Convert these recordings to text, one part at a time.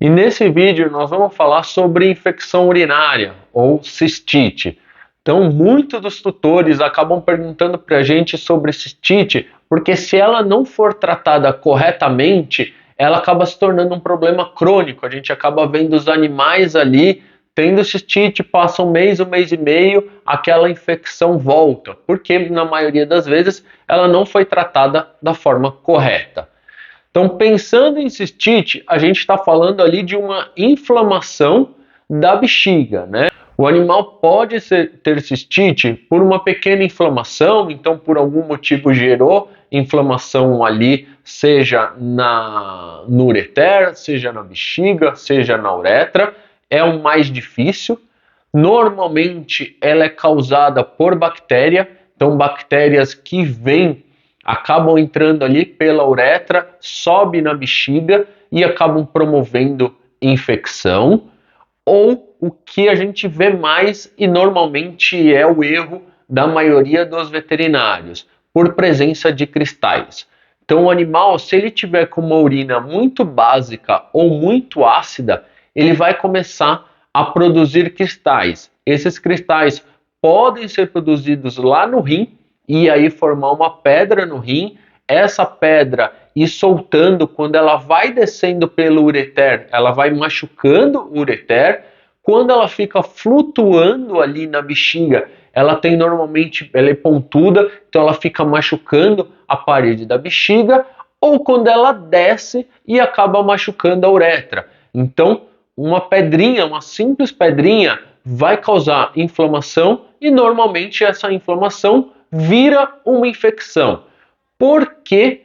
E nesse vídeo nós vamos falar sobre infecção urinária ou cistite. Então, muitos dos tutores acabam perguntando para a gente sobre cistite, porque se ela não for tratada corretamente, ela acaba se tornando um problema crônico. A gente acaba vendo os animais ali tendo cistite, passa um mês e meio, aquela infecção volta, porque na maioria das vezes ela não foi tratada da forma correta. Então, pensando em cistite, a gente está falando ali de uma inflamação da bexiga, né? O animal pode ter cistite por uma pequena inflamação, então por algum motivo gerou inflamação ali, seja no ureter, seja na bexiga, seja na uretra, é o mais difícil. Normalmente ela é causada por bactéria, então bactérias que acabam entrando ali pela uretra, sobe na bexiga e acabam promovendo infecção. Ou o que a gente vê mais e normalmente é o erro da maioria dos veterinários, por presença de cristais. Então o animal, se ele tiver com uma urina muito básica ou muito ácida, ele vai começar a produzir cristais. Esses cristais podem ser produzidos lá no rim e aí formar uma pedra no rim. Essa pedra ir soltando, quando ela vai descendo pelo ureter, ela vai machucando o ureter. Quando ela fica flutuando ali na bexiga, ela é pontuda, então ela fica machucando a parede da bexiga, ou quando ela desce e acaba machucando a uretra. Então, uma pedrinha, uma simples pedrinha, vai causar inflamação e normalmente essa inflamação vira uma infecção. Por que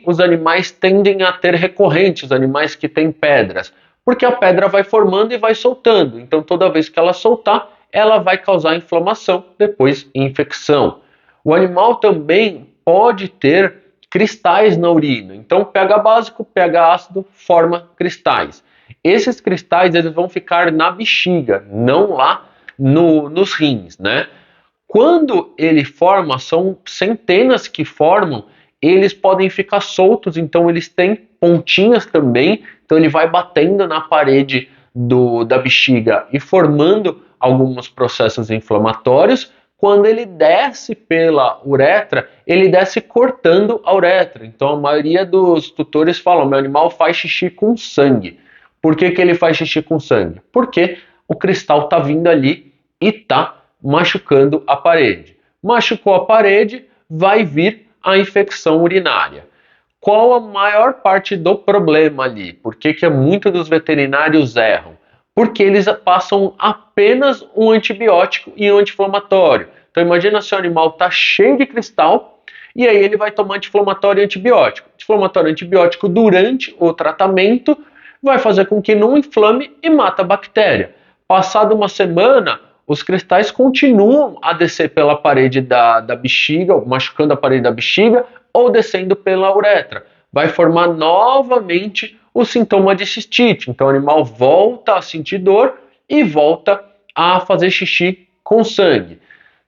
os animais tendem a ter recorrente, os animais que têm pedras? Porque a pedra vai formando e vai soltando. Então, toda vez que ela soltar, ela vai causar inflamação, depois infecção. O animal também pode ter cristais na urina. Então, pH básico, pH ácido, forma cristais. Esses cristais eles vão ficar na bexiga, não lá nos rins, né? Quando ele forma, são centenas que formam, eles podem ficar soltos, então eles têm pontinhas também, então ele vai batendo na parede da bexiga e formando alguns processos inflamatórios. Quando ele desce pela uretra, ele desce cortando a uretra. Então a maioria dos tutores falam, meu animal faz xixi com sangue. Por que ele faz xixi com sangue? Porque o cristal está vindo ali e está machucando a parede. Machucou a parede, vai vir a infecção urinária. Qual a maior parte do problema ali? Por que muitos dos veterinários erram? Porque eles passam apenas um antibiótico e um anti-inflamatório. Então imagina se o animal está cheio de cristal e aí ele vai tomar anti-inflamatório e antibiótico. Anti-inflamatório e antibiótico durante o tratamento vai fazer com que não inflame e mata a bactéria. Passada uma semana, os cristais continuam a descer pela parede da bexiga, machucando a parede da bexiga, ou descendo pela uretra. Vai formar novamente o sintoma de cistite. Então o animal volta a sentir dor e volta a fazer xixi com sangue.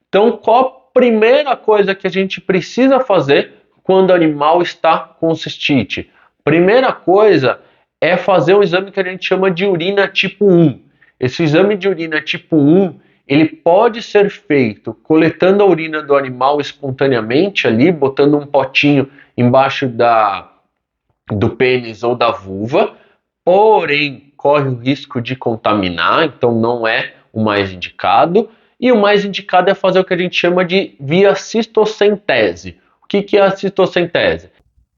Então qual a primeira coisa que a gente precisa fazer quando o animal está com cistite? Primeira coisa é fazer um exame que a gente chama de urina tipo 1. Esse exame de urina tipo 1, ele pode ser feito coletando a urina do animal espontaneamente ali, botando um potinho embaixo do pênis ou da vulva, porém corre o risco de contaminar, então não é o mais indicado. E o mais indicado é fazer o que a gente chama de via cistocentese. O que é a cistocentese?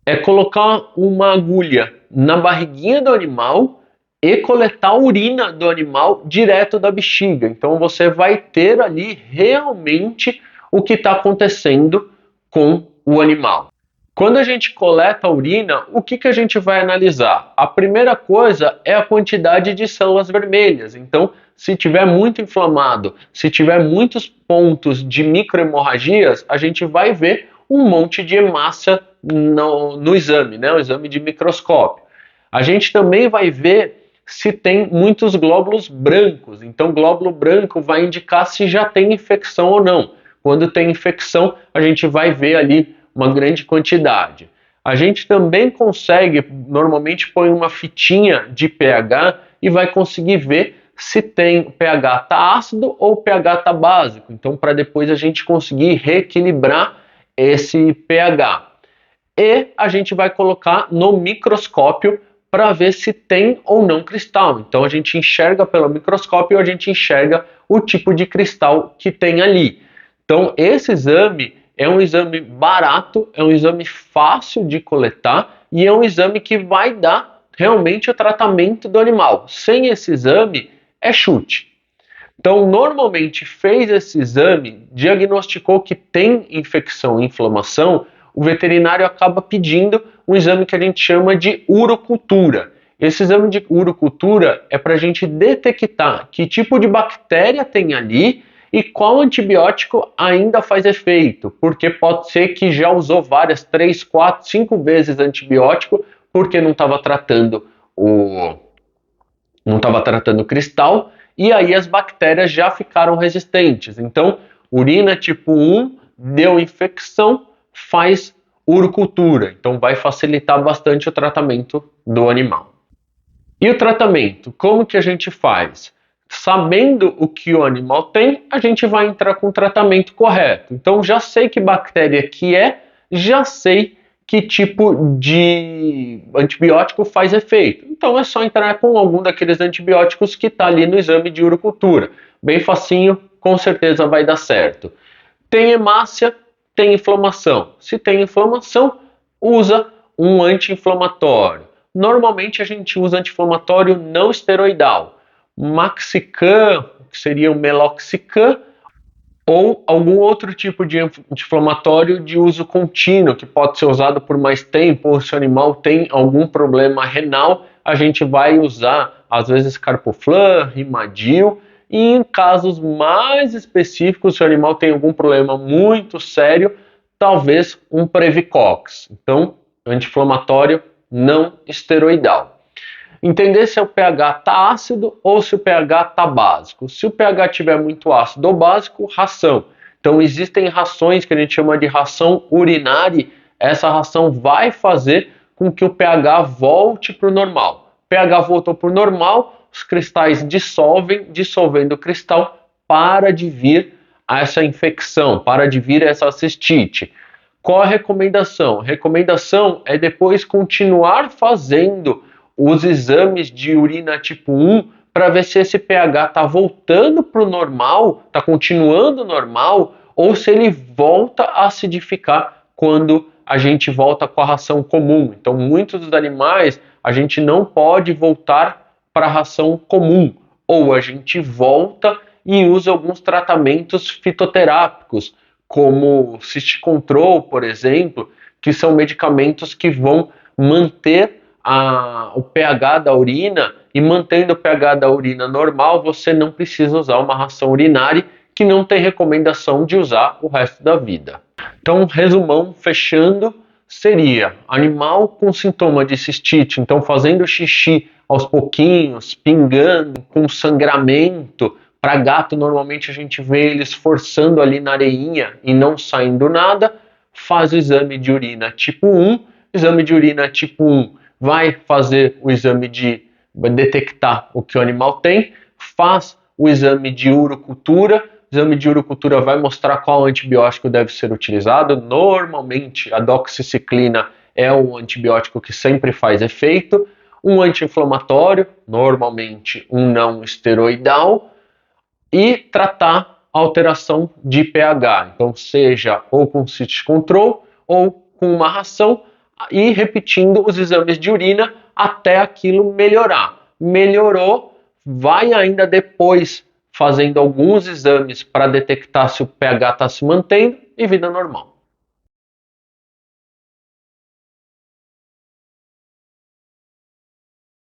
É colocar uma agulha na barriguinha do animal e coletar a urina do animal direto da bexiga. Então você vai ter ali realmente o que está acontecendo com o animal. Quando a gente coleta a urina, o que a gente vai analisar? A primeira coisa é a quantidade de células vermelhas. Então, se tiver muito inflamado, se tiver muitos pontos de microhemorragias, a gente vai ver um monte de hemácia no exame, né? O exame de microscópio. A gente também vai ver se tem muitos glóbulos brancos. Então, glóbulo branco vai indicar se já tem infecção ou não. Quando tem infecção, a gente vai ver ali uma grande quantidade. A gente também consegue, normalmente põe uma fitinha de pH e vai conseguir ver se tem o pH tá ácido ou o pH tá básico. Então, para depois a gente conseguir reequilibrar esse pH. E a gente vai colocar no microscópio para ver se tem ou não cristal. Então a gente enxerga pelo microscópio, a gente enxerga o tipo de cristal que tem ali. Então esse exame é um exame barato, é um exame fácil de coletar e é um exame que vai dar realmente o tratamento do animal. Sem esse exame é chute. Então, normalmente fez esse exame, diagnosticou que tem infecção e inflamação, o veterinário acaba pedindo um exame que a gente chama de urocultura. Esse exame de urocultura é para a gente detectar que tipo de bactéria tem ali e qual antibiótico ainda faz efeito, porque pode ser que já usou várias, 3, 4, 5 vezes antibiótico porque não estava tratando o cristal e aí as bactérias já ficaram resistentes. Então, urina tipo 1 deu infecção, faz urocultura. Então, vai facilitar bastante o tratamento do animal. E o tratamento? Como que a gente faz? Sabendo o que o animal tem, a gente vai entrar com o tratamento correto. Então, já sei que bactéria que é, já sei que tipo de antibiótico faz efeito. Então é só entrar com algum daqueles antibióticos que está ali no exame de urocultura. Bem facinho, com certeza vai dar certo. Tem hemácia, tem inflamação. Se tem inflamação, usa um anti-inflamatório. Normalmente a gente usa anti-inflamatório não esteroidal. Maxican, que seria o meloxicam, ou algum outro tipo de anti-inflamatório de uso contínuo, que pode ser usado por mais tempo, ou se o animal tem algum problema renal, a gente vai usar, às vezes, Carpoflan, Rimadil, e em casos mais específicos, se o animal tem algum problema muito sério, talvez um Previcox. Então, anti-inflamatório não esteroidal. Entender se o pH está ácido ou se o pH está básico. Se o pH estiver muito ácido ou básico, ração. Então existem rações que a gente chama de ração urinária. Essa ração vai fazer com que o pH volte para o normal. O pH voltou para o normal, os cristais dissolvem, dissolvendo o cristal, para de vir essa infecção, para de vir essa cistite. Qual a recomendação? A recomendação é depois continuar fazendo os exames de urina tipo 1 para ver se esse pH está voltando para o normal, está continuando normal, ou se ele volta a acidificar quando a gente volta com a ração comum. Então, muitos dos animais a gente não pode voltar para a ração comum, ou a gente volta e usa alguns tratamentos fitoterápicos, como Cyst Control, por exemplo, que são medicamentos que vão manter o pH da urina, e mantendo o pH da urina normal, você não precisa usar uma ração urinária que não tem recomendação de usar o resto da vida. Então, resumão, fechando, seria animal com sintoma de cistite, então fazendo xixi aos pouquinhos, pingando, com sangramento. Para gato, normalmente a gente vê eles forçando ali na areinha e não saindo nada, faz o exame de urina tipo 1, exame de urina tipo 1 vai fazer o exame de detectar o que o animal tem, faz o exame de urocultura, o exame de urocultura vai mostrar qual antibiótico deve ser utilizado. Normalmente a doxiciclina é o antibiótico que sempre faz efeito, um anti-inflamatório, normalmente um não esteroidal, e tratar a alteração de pH, então seja ou com Cyst Control ou com uma ração, e repetindo os exames de urina até aquilo melhorar. Melhorou, vai ainda depois fazendo alguns exames para detectar se o pH está se mantendo e vida normal.